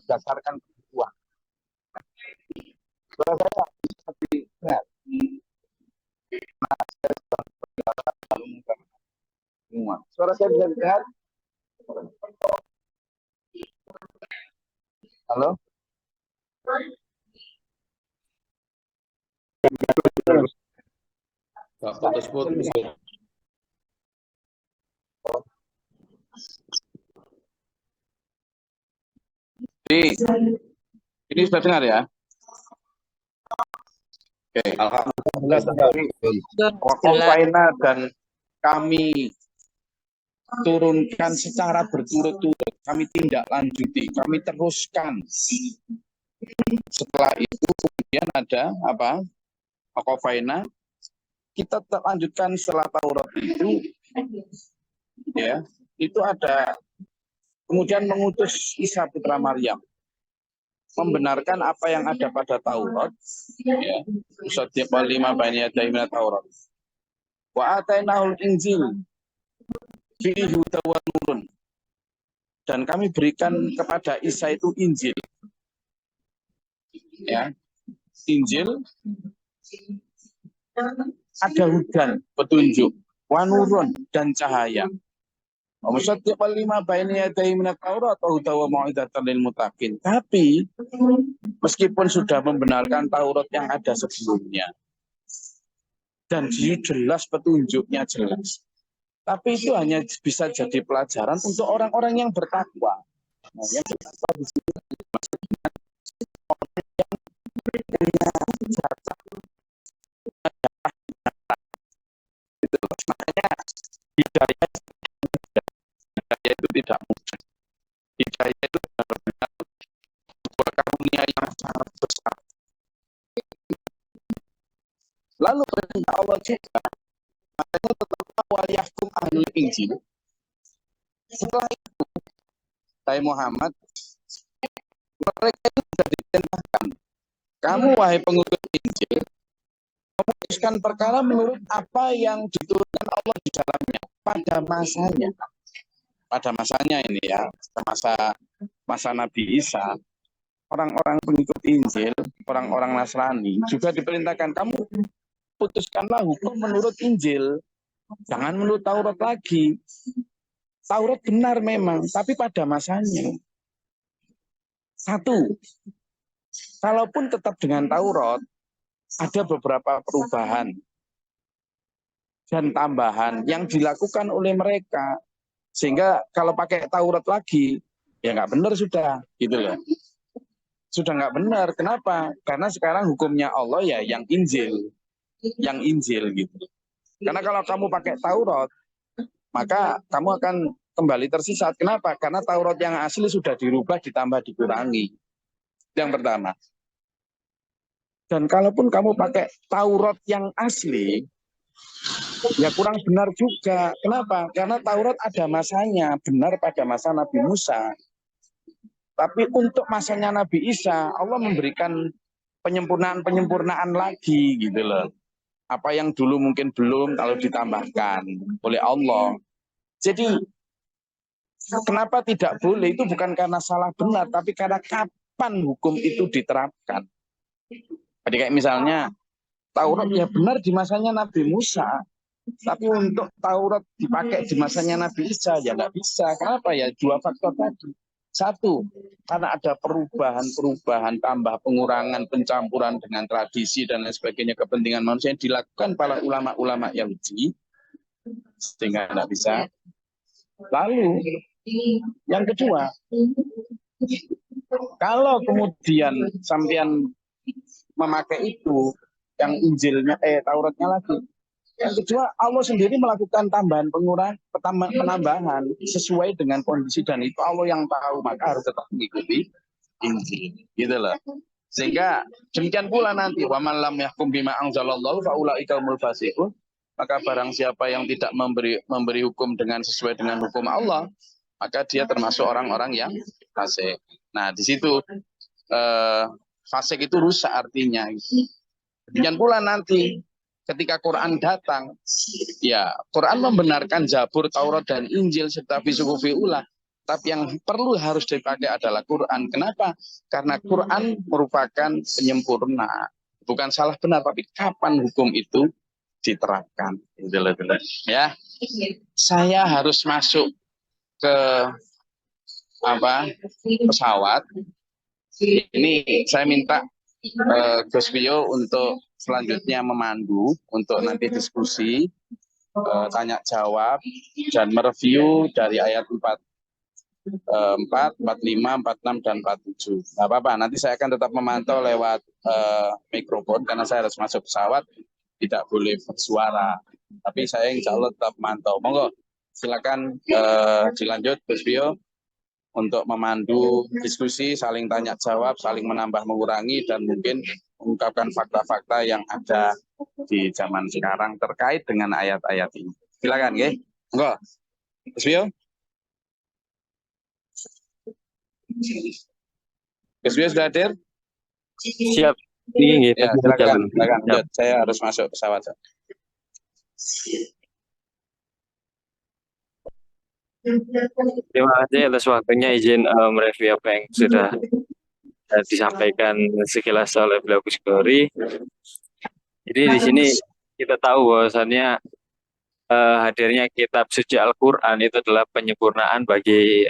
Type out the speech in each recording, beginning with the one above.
berdasarkan kebutuhan. Suara saya seperti nah, semua. Suara saya bisa dengar? Halo? Putus-putus. Ini sudah dengar ya? Oke, alhamdulillah. Waktu dan kami turunkan secara berturut-turut, kami tindak lanjuti, kami teruskan. Setelah itu kemudian ada apa? Wakofaina. Kita lanjutkan setelah Taurat itu, ya, itu ada kemudian mengutus Isa putra Maryam, membenarkan apa yang ada pada Taurat, ya, musaddiqan lima baina yadayhi minat Taurat. Wa atainahul Injil fihi hudan wa nurun. Dan kami berikan kepada Isa itu Injil. Ya. Injil ada hudan, petunjuk, wa nurun dan cahaya. Musaddiqan lima baina yadayhi minat Taurat wa hudan wa mau'izatan lil muttaqin. Tapi meskipun sudah membenarkan Taurat yang ada sebelumnya dan jelas petunjuknya jelas, tapi itu hanya bisa jadi pelajaran untuk orang-orang yang bertakwa. Nah, yang bertakwa di sini maksudnya orang yang punya jatah itu. Makanya hidayah itu tidak mudah. Hidayah itu benar-benar sebuah karunia yang sangat besar. Lalu perintah Allah juga, makanya tetap waliyahkum ahlul Injil. Setelah itu, Sai Muhammad, mereka itu sudah diperintahkan. Kamu wahai pengikut Injil, memutuskan perkara menurut apa yang diturunkan Allah di dalamnya pada masanya. Pada masanya ini ya, masa Nabi Isa, orang-orang pengikut Injil, orang-orang Nasrani juga diperintahkan kamu putuskanlah hukum menurut Injil, jangan menurut Taurat lagi. Taurat benar memang, tapi pada masanya. Satu, kalaupun tetap dengan Taurat, ada beberapa perubahan dan tambahan yang dilakukan oleh mereka. Sehingga kalau pakai Taurat lagi, ya nggak benar sudah, gitu loh. Sudah nggak benar. Kenapa? Karena sekarang hukumnya Allah ya yang Injil gitu. Karena kalau kamu pakai Taurat, maka kamu akan kembali tersesat. Kenapa? Karena Taurat yang asli sudah dirubah, ditambah, dikurangi. Yang pertama. Dan kalaupun kamu pakai Taurat yang asli, ya kurang benar juga. Kenapa? Karena Taurat ada masanya, benar pada masa Nabi Musa. Tapi untuk masanya Nabi Isa, Allah memberikan penyempurnaan lagi gitu loh. Apa yang dulu mungkin belum, kalau ditambahkan oleh Allah. Jadi kenapa tidak boleh? Itu bukan karena salah benar, tapi karena kapan hukum itu diterapkan. Jadi kayak misalnya Taurat ya benar di masanya Nabi Musa, tapi untuk Taurat dipakai di masanya Nabi Isa ya nggak bisa. Kenapa ya? Dua faktor tadi. Satu, karena ada perubahan, tambah pengurangan, pencampuran dengan tradisi dan lain sebagainya, kepentingan manusia yang dilakukan para ulama-ulama Yahudi, sehingga tidak bisa. Lalu, yang kedua, kalau kemudian sampean memakai itu, yang Injilnya, Tauratnya lagi. Yang kedua, Allah sendiri melakukan tambahan penambahan sesuai dengan kondisi, dan itu Allah yang tahu, maka harus tetap mengikuti Injil. Gitu loh. Sehingga demikian pula nanti wa man lam yahkum bima anzalallahu fa ulaika humul fasiqun. Maka barang siapa yang tidak memberi hukum sesuai dengan hukum Allah, maka dia termasuk orang-orang yang fasik. Nah, di situ fasik itu rusak artinya. Demikian pula nanti ketika Quran datang, ya Quran membenarkan Zabur, Taurat dan Injil serta Fisufi Ulah. kitab yang perlu harus dipakai adalah Quran. Kenapa? Karena Quran merupakan penyempurna. Bukan salah benar, tapi kapan hukum itu diterapkan. Ya, saya harus masuk ke pesawat. Ini saya minta Gus Pio untuk selanjutnya memandu untuk nanti diskusi, tanya jawab dan mereview dari ayat 4, 45, 46 dan 47. Nggak apa-apa, nanti saya akan tetap memantau lewat mikrofon karena saya harus masuk pesawat, tidak boleh bersuara. Tapi saya insya Allah tetap memantau. Monggo, silakan dilanjut Gus Pio untuk memandu diskusi, saling tanya jawab, saling menambah mengurangi, dan mungkin mengungkapkan fakta-fakta yang ada di zaman sekarang terkait dengan ayat-ayat ini. Silakan, nggih. Monggo. Gus Pio. Gus Pio sudah hadir? Siap. Ini Ya, silakan. Silakan. Saya harus masuk pesawat. Terima kasih atas waktunya, izin mereview apa yang sudah disampaikan sekilas oleh beliau Gus Gori. Jadi di sini kita tahu bahwasannya hadirnya kitab suci Al-Quran itu adalah penyempurnaan bagi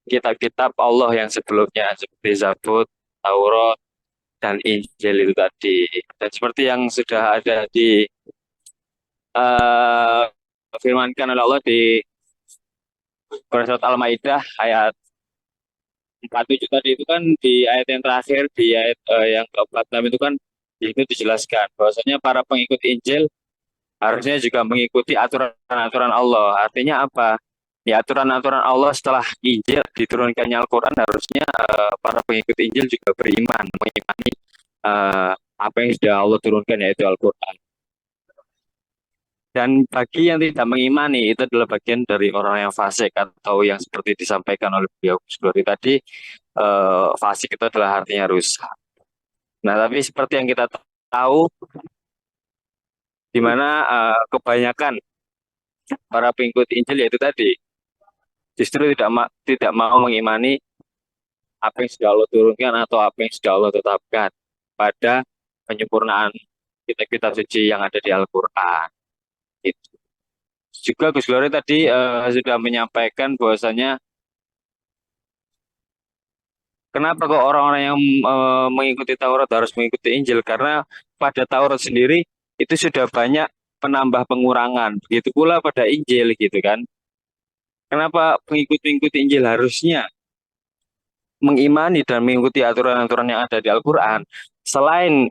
kitab-kitab Allah yang sebelumnya seperti Zabur, Taurat, dan Injil itu tadi. Dan seperti yang sudah ada di firmankan oleh Allah di surat Al-Maidah ayat 47 tadi itu kan, di ayat yang terakhir, di ayat yang ke-46 itu kan itu dijelaskan bahwasanya para pengikut Injil harusnya juga mengikuti aturan-aturan Allah. Artinya apa? Ya, aturan-aturan Allah setelah Injil diturunkannya Al-Quran, harusnya para pengikut Injil juga beriman, mengimani apa yang sudah Allah turunkan, yaitu Al-Quran. Dan bagi yang tidak mengimani, itu adalah bagian dari orang yang fasik, atau yang seperti disampaikan oleh beliau Gusdori tadi, fasik itu adalah artinya rusak. Nah, tapi seperti yang kita tahu, di mana kebanyakan para pengikut Injil yaitu tadi justru tidak mau mengimani apa yang sudah Allah turunkan atau apa yang sudah Allah tetapkan pada penyempurnaan kitab-kitab suci yang ada di Al-Quran. Itu. Juga Gus Glory tadi sudah menyampaikan bahwasanya kenapa kok orang-orang yang mengikuti Taurat harus mengikuti Injil, karena pada Taurat sendiri itu sudah banyak penambah pengurangan. Begitu pula pada Injil gitu kan. Kenapa pengikut-pengikut Injil harusnya mengimani dan mengikuti aturan-aturan yang ada di Al-Quran? Selain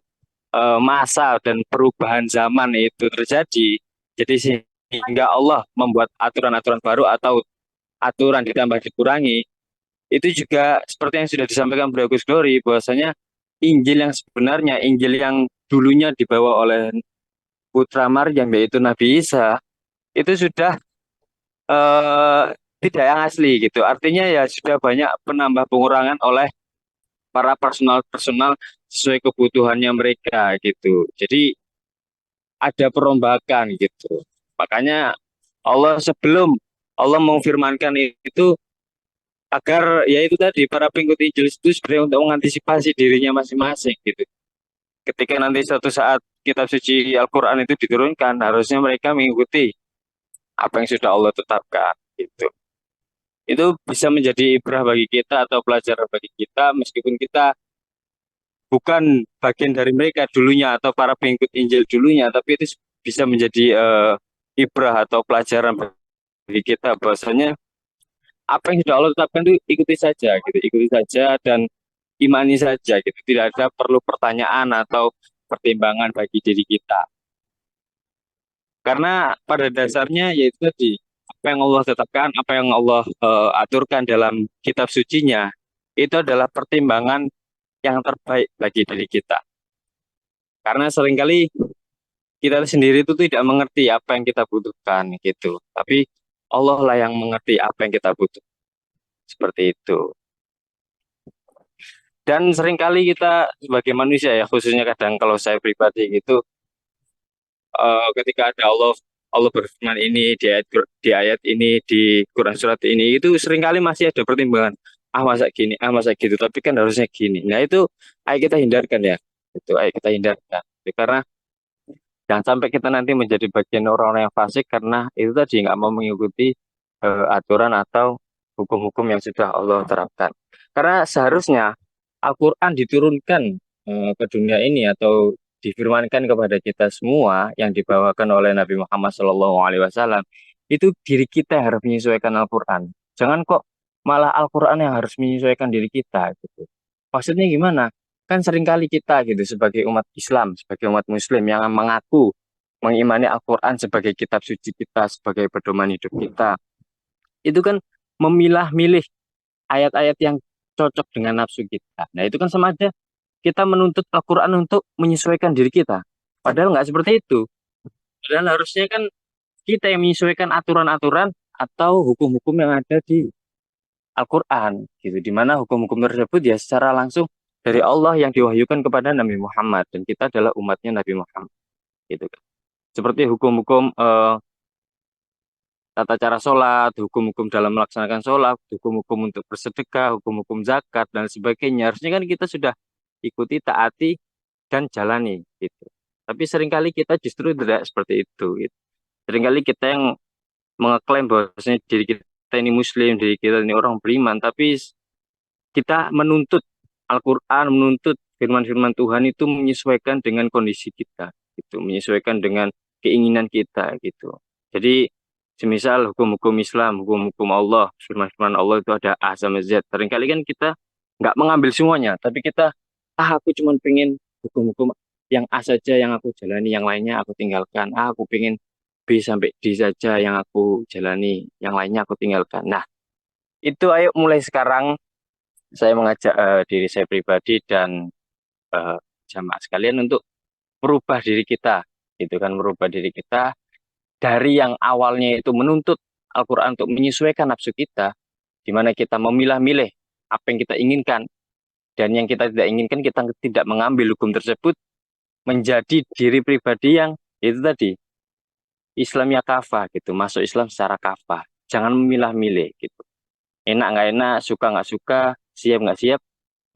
masa dan perubahan zaman itu terjadi, jadi sehingga Allah membuat aturan-aturan baru atau aturan ditambah dikurangi, itu juga seperti yang sudah disampaikan beliau Gus Glory, bahwasanya Injil yang sebenarnya, Injil yang dulunya dibawa oleh putra Maryam yaitu Nabi Isa, itu sudah eh, tidak yang asli gitu. Artinya ya sudah banyak penambah pengurangan oleh para personal sesuai kebutuhannya mereka gitu. Jadi ada perombakan gitu. Makanya sebelum Allah memfirmankan itu, agar ya itu tadi para pengikut Injil itu sebenarnya untuk mengantisipasi dirinya masing-masing gitu. Ketika nanti suatu saat kitab suci Al-Quran itu diturunkan, harusnya mereka mengikuti apa yang sudah Allah tetapkan gitu. Itu bisa menjadi ibrah bagi kita atau pelajaran bagi kita, meskipun kita bukan bagian dari mereka dulunya atau para pengikut Injil dulunya, tapi itu bisa menjadi ibrah atau pelajaran bagi kita, bahwasanya apa yang sudah Allah tetapkan itu ikuti saja gitu, ikuti saja dan imani saja gitu. Tidak ada perlu pertanyaan atau pertimbangan bagi diri kita. Karena pada dasarnya yaitu tadi, apa yang Allah tetapkan, apa yang Allah aturkan dalam kitab sucinya, itu adalah pertimbangan yang terbaik bagi diri kita. Karena seringkali kita sendiri itu tidak mengerti apa yang kita butuhkan gitu. Tapi Allah lah yang mengerti apa yang kita butuh. Seperti itu. Dan seringkali kita sebagai manusia ya, khususnya kadang kalau saya pribadi gitu, ketika ada Allah Allah berfirman ini di ayat ini di Quran surat ini itu seringkali masih ada pertimbangan. Ah masa gini, ah masa gitu, tapi kan harusnya gini. Nah itu ayo kita hindarkan ya. Itu ayo kita hindarkan. Karena jangan sampai kita nanti menjadi bagian orang-orang yang fasik karena itu tadi nggak mau mengikuti aturan atau hukum-hukum yang sudah Allah terapkan. Karena seharusnya Al-Quran diturunkan ke dunia ini atau difirmankan kepada kita semua yang dibawakan oleh Nabi Muhammad SAW itu diri kita yang harus menyesuaikan Al-Quran. Jangan kok malah Al-Quran yang harus menyesuaikan diri kita gitu. Maksudnya gimana? Kan seringkali kita gitu sebagai umat Islam, sebagai umat Muslim yang mengaku mengimani Al-Quran sebagai kitab suci kita, sebagai pedoman hidup kita, itu kan memilah-milih ayat-ayat yang cocok dengan nafsu kita. Nah itu kan sama aja kita menuntut Al-Quran untuk menyesuaikan diri kita. Padahal nggak seperti itu. Padahal harusnya kan kita yang menyesuaikan aturan-aturan atau hukum-hukum yang ada di Al-Quran. Gitu. Di mana hukum-hukum tersebut ya secara langsung dari Allah yang diwahyukan kepada Nabi Muhammad. Dan kita adalah umatnya Nabi Muhammad. Gitu kan. Seperti hukum-hukum tata cara sholat, hukum-hukum dalam melaksanakan sholat, hukum-hukum untuk bersedekah, hukum-hukum zakat, dan sebagainya. Harusnya kan kita sudah ikuti, taati, dan jalani. Gitu. Tapi seringkali kita justru tidak seperti itu. Gitu. Seringkali kita yang mengeklaim bahwasanya diri kita ini muslim, diri kita ini orang beriman, tapi kita menuntut Al-Quran, menuntut firman-firman Tuhan itu menyesuaikan dengan kondisi kita. Gitu. Menyesuaikan dengan keinginan kita. Gitu. Jadi semisal hukum-hukum Islam, hukum-hukum Allah, firman-firman Allah itu ada A sampai Z. Seringkali kan kita nggak mengambil semuanya, tapi kita, aku cuma pengen hukum-hukum yang A saja yang aku jalani, yang lainnya aku tinggalkan. Aku pengen B sampai D saja yang aku jalani, yang lainnya aku tinggalkan. Nah, itu ayo mulai sekarang saya mengajak diri saya pribadi dan eh, jamaah sekalian untuk merubah diri kita, gitu kan, merubah diri kita dari yang awalnya itu menuntut Al-Quran untuk menyesuaikan nafsu kita, di mana kita memilah-milih apa yang kita inginkan, dan yang kita tidak inginkan kita tidak mengambil hukum tersebut, menjadi diri pribadi yang itu tadi, Islamnya kafah gitu, masuk Islam secara kafah. Jangan memilah-milih gitu. Enak nggak enak, suka nggak suka, siap nggak siap,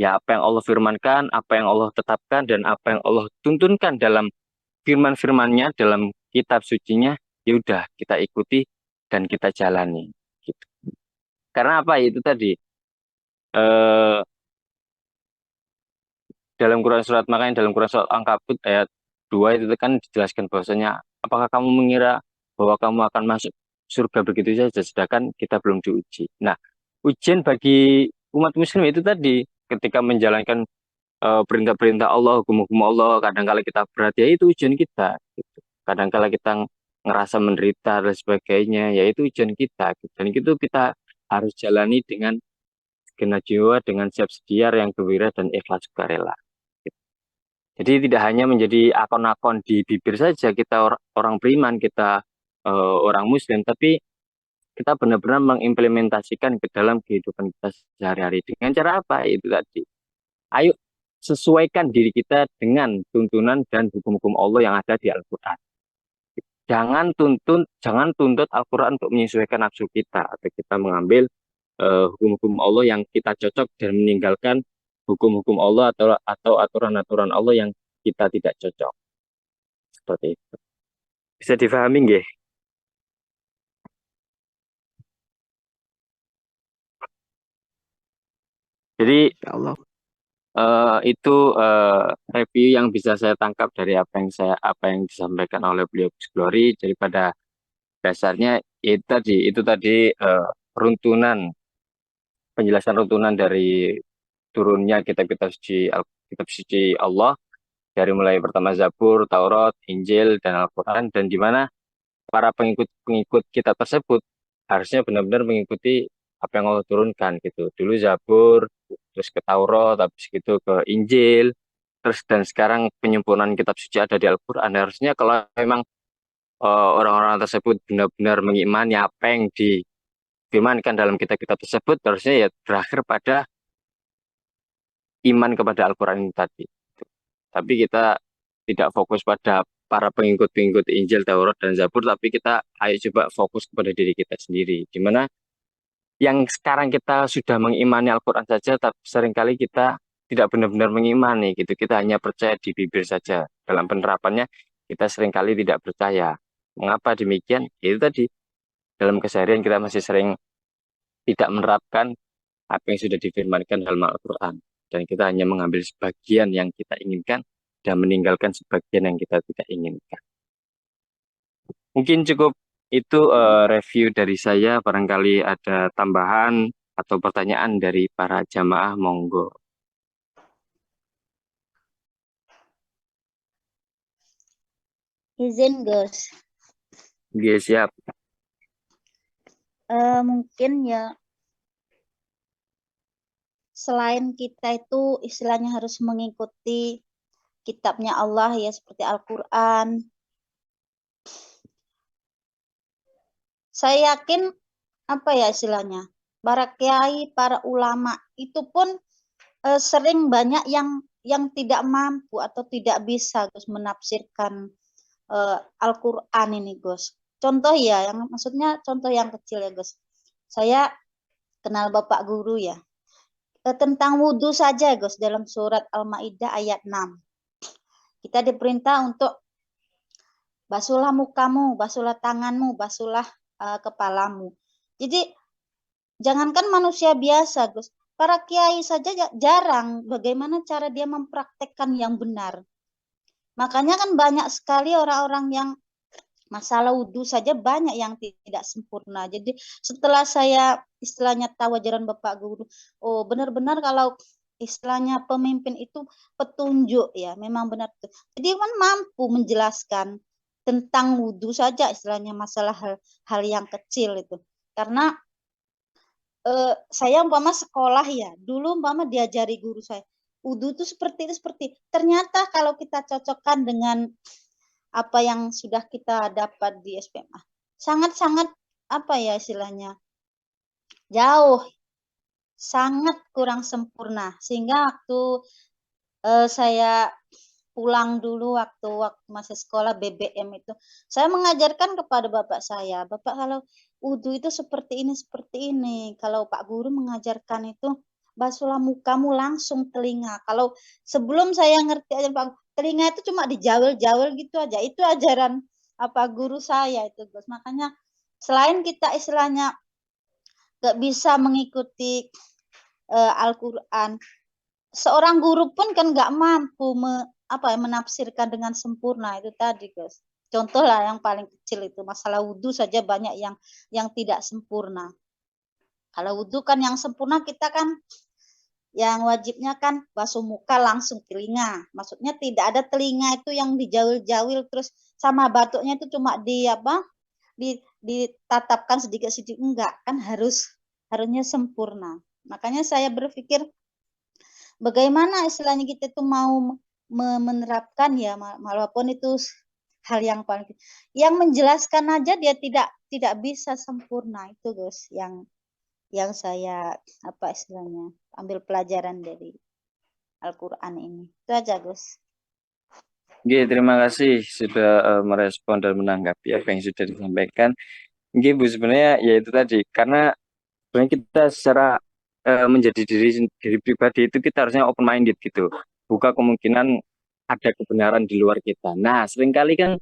ya apa yang Allah firmankan, apa yang Allah tetapkan, dan apa yang Allah tuntunkan dalam firman-firmannya, dalam kitab sucinya, ya udah kita ikuti dan kita jalani gitu. Karena apa itu tadi eh, dalam Quran surat, makanya dalam Quran surat Al-Ankabut ayat 2 itu kan dijelaskan bahwasanya apakah kamu mengira bahwa kamu akan masuk surga begitu saja sedangkan kita belum diuji. Nah, ujian bagi umat muslim itu tadi ketika menjalankan perintah-perintah Allah, hukum-hukum Allah, kadang-kala kita berat, ya itu ujian kita. Gitu. Kadang-kala kita ngerasa menderita dan sebagainya, ya itu ujian kita. Gitu. Dan itu kita harus jalani dengan segenap jiwa, dengan siap sedia, yang gembira dan ikhlas sukarela. Gitu. Jadi tidak hanya menjadi akon-akon di bibir saja kita orang beriman, kita orang muslim, tapi kita benar-benar mengimplementasikan ke dalam kehidupan kita sehari-hari. Dengan cara apa? Itu tadi. Ayo sesuaikan diri kita dengan tuntunan dan hukum-hukum Allah yang ada di Al-Quran. Jangan tuntut Al-Quran untuk menyesuaikan nafsu kita atau kita mengambil hukum-hukum Allah yang kita cocok dan meninggalkan hukum-hukum Allah atau aturan-aturan Allah yang kita tidak cocok. Seperti itu. Bisa difahami nggih? Jadi Ya Allah. itu review yang bisa saya tangkap dari apa yang disampaikan oleh beliau Gus Glory. Daripada dasarnya itu tadi runtunan penjelasan runtunan dari turunnya kitab suci Allah, dari mulai pertama Zabur, Taurat, Injil, dan Al-Quran, dan di mana para pengikut kitab tersebut harusnya benar-benar mengikuti apa yang Allah turunkan gitu. Dulu Zabur, terus ke Taurat, habis gitu ke Injil, terus dan sekarang penyempurnaan kitab suci ada di Al-Quran. Harusnya kalau memang orang-orang tersebut benar-benar mengimani apa yang difirmankan dalam kitab-kitab tersebut, harusnya ya berakhir pada iman kepada Al-Quran ini tadi. Tapi kita tidak fokus pada para pengikut-pengikut Injil, Taurat, dan Zabur, tapi kita ayo coba fokus kepada diri kita sendiri. Dimana yang sekarang kita sudah mengimani Al-Quran saja, tapi seringkali kita tidak benar-benar mengimani gitu. Kita hanya percaya di bibir saja. Dalam penerapannya kita seringkali tidak percaya. Mengapa demikian? Itu tadi dalam keseharian kita masih sering tidak menerapkan apa yang sudah difirmankan dalam Al-Quran. Dan kita hanya mengambil sebagian yang kita inginkan dan meninggalkan sebagian yang kita tidak inginkan. Mungkin cukup itu review dari saya. Barangkali ada tambahan atau pertanyaan dari para jamaah, monggo. Izin Gus. Oke, siap. Mungkin ya selain kita itu istilahnya harus mengikuti kitabnya Allah ya seperti Al-Quran. Saya yakin apa ya istilahnya, para kiai, para ulama itu pun sering banyak yang tidak mampu atau tidak bisa Gus menafsirkan Al-Quran ini Gus. Contoh ya, yang maksudnya contoh yang kecil ya Gus. Saya kenal Bapak Guru ya. Tentang wudhu saja Gus dalam surat Al-Maidah ayat 6. Kita diperintah untuk basuhlah mukamu, basuhlah tanganmu, basuhlah kepalamu. Jadi jangankan manusia biasa Gus, para kiai saja jarang bagaimana cara dia mempraktekkan yang benar. Makanya kan banyak sekali orang-orang yang masalah wudhu saja banyak yang tidak sempurna. Jadi setelah saya istilahnya tahu ajaran Bapak Guru, oh benar-benar kalau istilahnya pemimpin itu petunjuk ya, memang benar. Jadi kan mampu menjelaskan tentang wudhu saja istilahnya masalah hal yang kecil itu. Karena saya umpama sekolah ya, dulu umpama diajari guru saya, wudhu itu seperti itu seperti. Ternyata kalau kita cocokkan dengan apa yang sudah kita dapat di SPMA, sangat-sangat apa ya istilahnya, jauh, sangat kurang sempurna. Sehingga waktu saya pulang dulu waktu masih sekolah BBM itu, saya mengajarkan kepada bapak saya, Bapak kalau wudhu itu seperti ini. Kalau Pak Guru mengajarkan itu, basuhlah mukamu langsung telinga. Kalau sebelum saya ngerti aja Pak, telinga itu cuma dijawel-jawel gitu aja. Itu ajaran apa guru saya itu, Gus. Makanya selain kita istilahnya gak bisa mengikuti Al-Quran, seorang guru pun kan nggak mampu menafsirkan dengan sempurna itu tadi Gus. Contoh lah yang paling kecil itu masalah wudhu saja banyak yang tidak sempurna. Kalau wudhu kan yang sempurna kita kan yang wajibnya kan basuh muka langsung telinga. Maksudnya tidak ada telinga itu yang dijawil-jawil terus sama batuknya itu cuma ditatapkan sedikit-sedikit, enggak kan harusnya sempurna. Makanya saya berpikir bagaimana istilahnya kita itu mau menerapkan ya, walaupun itu hal yang paling yang menjelaskan aja dia tidak bisa sempurna itu Gus yang saya apa istilahnya ambil pelajaran dari Al-Quran ini. Itu aja Gus. Oke, terima kasih sudah merespon dan menanggapi apa yang sudah disampaikan. Oke, Bu, sebenarnya ya itu tadi, karena sebenarnya kita secara menjadi diri pribadi itu kita harusnya open minded gitu, buka kemungkinan ada kebenaran di luar kita. Nah, seringkali kan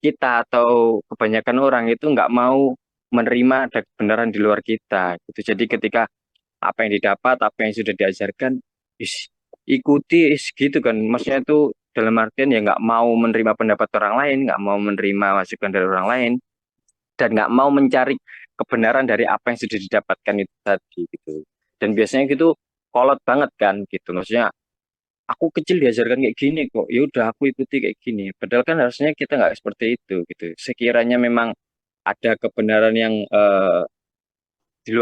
kita atau kebanyakan orang itu nggak mau menerima ada kebenaran di luar kita gitu. Jadi ketika apa yang didapat, apa yang sudah diajarkan, ikuti gitu kan. Maksudnya itu dalam artian ya nggak mau menerima pendapat orang lain, nggak mau menerima masukan dari orang lain, dan nggak mau mencari kebenaran dari apa yang sudah didapatkan itu tadi gitu. Dan biasanya gitu kolot banget kan gitu. Maksudnya aku kecil diajarkan kayak gini kok, ya udah aku ikuti kayak gini. Padahal kan harusnya kita nggak seperti itu gitu. Sekiranya memang ada kebenaran yang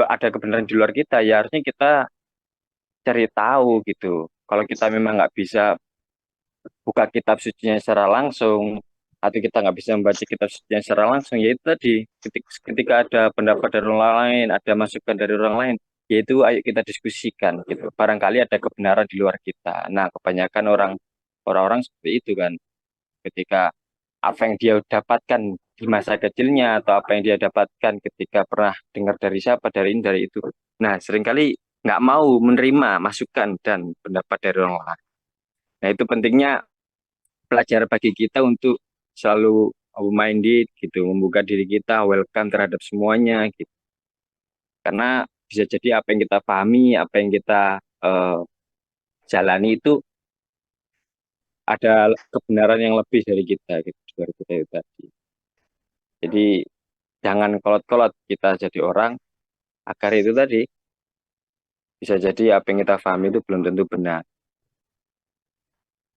ada kebenaran di luar kita, ya harusnya kita cari tahu gitu. Kalau kita memang nggak bisa buka kitab sucinya secara langsung, atau kita nggak bisa membaca kitab sucinya secara langsung, ya itu tadi ketika ada pendapat dari orang lain, ada masukan dari orang lain, yaitu ayo kita diskusikan gitu. Barangkali ada kebenaran di luar kita. Nah, kebanyakan orang-orang seperti itu kan, ketika apa yang dia dapatkan di masa kecilnya atau apa yang dia dapatkan ketika pernah dengar dari siapa, dari ini, dari itu. Nah, seringkali nggak mau menerima masukan dan pendapat dari orang lain. Nah, itu pentingnya pelajar bagi kita untuk selalu open-minded gitu, membuka diri kita, welcome terhadap semuanya gitu. Karena bisa jadi apa yang kita pahami, apa yang kita jalani itu ada kebenaran yang lebih dari kita gitu, dari kita itu tadi. Jadi jangan kolot-kolot kita jadi orang agar itu tadi bisa jadi apa yang kita pahami itu belum tentu benar.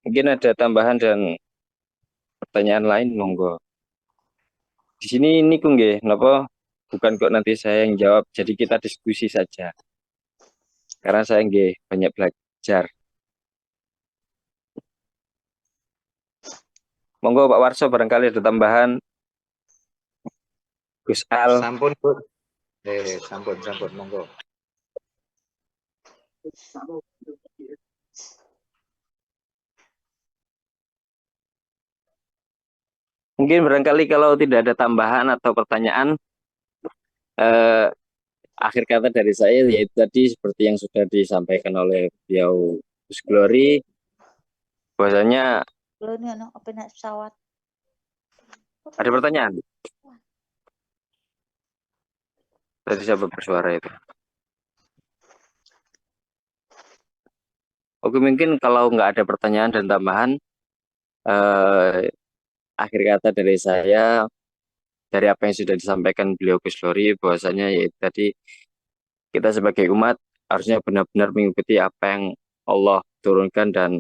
Mungkin ada tambahan dan pertanyaan lain, monggo. Di sini ini kung nggih, napa bukan kok nanti saya yang jawab, jadi kita diskusi saja. Karena saya nggih banyak belajar. Monggo Pak Warso barangkali ada tambahan. Gus Al. Sampun, Bu. Sampun, monggo. Mungkin barangkali kalau tidak ada tambahan atau pertanyaan, eh, akhir kata dari saya yaitu tadi seperti yang sudah disampaikan oleh beliau Gus Glory, bahwasanya Belum nih, apa naik pesawat? ada pertanyaan. Tadi siapa bersuara itu? Oke, mungkin kalau nggak ada pertanyaan dan tambahan, eh, akhir kata dari saya, dari apa yang sudah disampaikan beliau Gus Glory, bahwasanya yaitu tadi kita sebagai umat harusnya benar-benar mengikuti apa yang Allah turunkan dan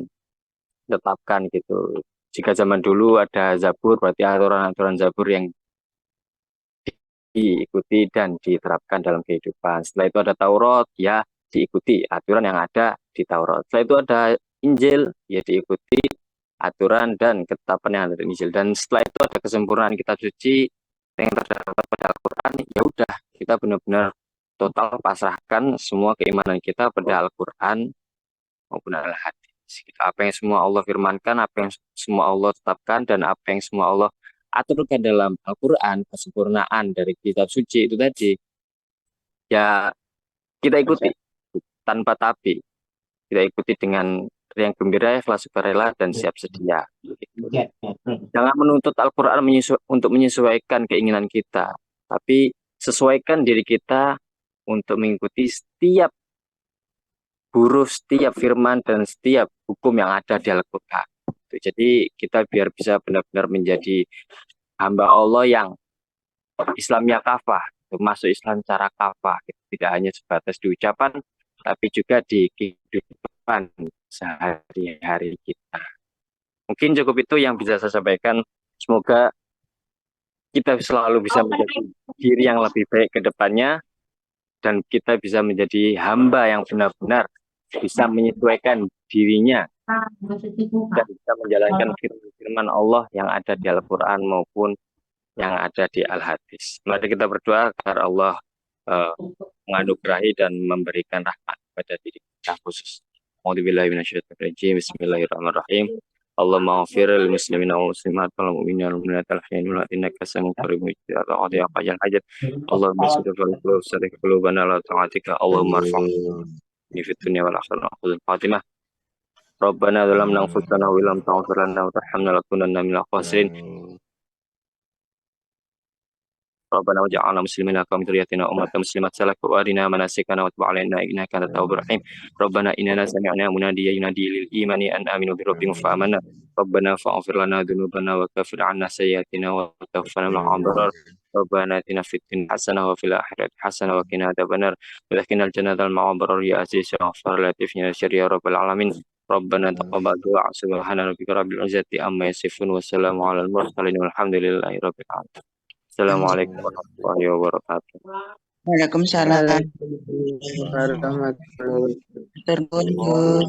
tetapkan gitu. Jika zaman dulu ada Zabur, berarti aturan-aturan Zabur yang diikuti dan diterapkan dalam kehidupan. Setelah itu ada Taurat, ya diikuti aturan yang ada di Taurat. Setelah itu ada Injil, ya diikuti aturan dan ketetapan yang ada di Injil. Dan setelah itu ada kesempurnaan kitab suci yang terdapat pada Al-Quran, ya udah kita benar-benar total pasrahkan semua keimanan kita pada Al-Quran maupun Al-Hadis. Apa yang semua Allah firmankan, apa yang semua Allah tetapkan, dan apa yang semua Allah aturkan dalam Al-Quran, kesempurnaan dari kitab suci itu tadi, ya kita ikuti tanpa tapi. Kita ikuti dengan riang gembira, ikhlas sukarela, dan siap sedia. Jangan menuntut Al-Quran untuk menyesuaikan keinginan kita, tapi sesuaikan diri kita untuk mengikuti setiap huruf, setiap firman, dan setiap hukum yang ada di Al-Quran. Jadi kita biar bisa benar-benar menjadi hamba Allah yang Islamnya kafah, masuk Islam secara kafah, tidak hanya sebatas di ucapan, tapi juga di kehidupan sehari-hari kita. Mungkin cukup itu yang bisa saya sampaikan. Semoga kita selalu bisa menjadi diri yang lebih baik ke depannya, dan kita bisa menjadi hamba yang benar-benar bisa menyesuaikan dirinya dan bisa menjalankan firman Allah yang ada di Al-Quran maupun yang ada di Al-Hadis. Mari kita berdoa agar Allah menganugerahi dan memberikan rahmat kepada diri kita khusus. Bismillahirrahmanirrahim. Allahumma ghafir lil muslimina wal muslimat wal mu'minina wal mu'minat al ahya'i minhum innaka sami'un qaribun mujibul du'a'i ya qayyal hajat. Allahumma sirif wal qulub sarif qulubana la ta'atika. Allahumma arfa'ni fid dunya wal akhirah wa khudhul khatimah. Rabbana zalamna anfusana wa illam taghfir lana wa tarhamna lakunanna minal khasirin. ربنا وجعلنا مسلمين لك ومن ذريتنا أمة مسلمة لك وأرنا مناسكنا وتب علينا إنك أنت التواب الرحيم ربنا إننا سمعنا مناديا ينادي للإيمان أن آمنوا بربكم فآمنا ربنا فاغفر لنا ذنوبنا وكفر عنا سيئاتنا وتوفنا مع الأبرار ربنا آتنا في الدنيا حسنة وفي الآخرة حسنة وقنا عذاب النار وادخلنا الجنة مع الأبرار يا عزيز يا غفار لا تفني الشر يا رب العالمين ربنا تقبل دعاء سبحان ربك رب العزة عما يصفون والسلام على المرسلين والحمد لله رب العالمين. Assalamualaikum warahmatullahi wabarakatuh. Waalaikumsalam. Terus.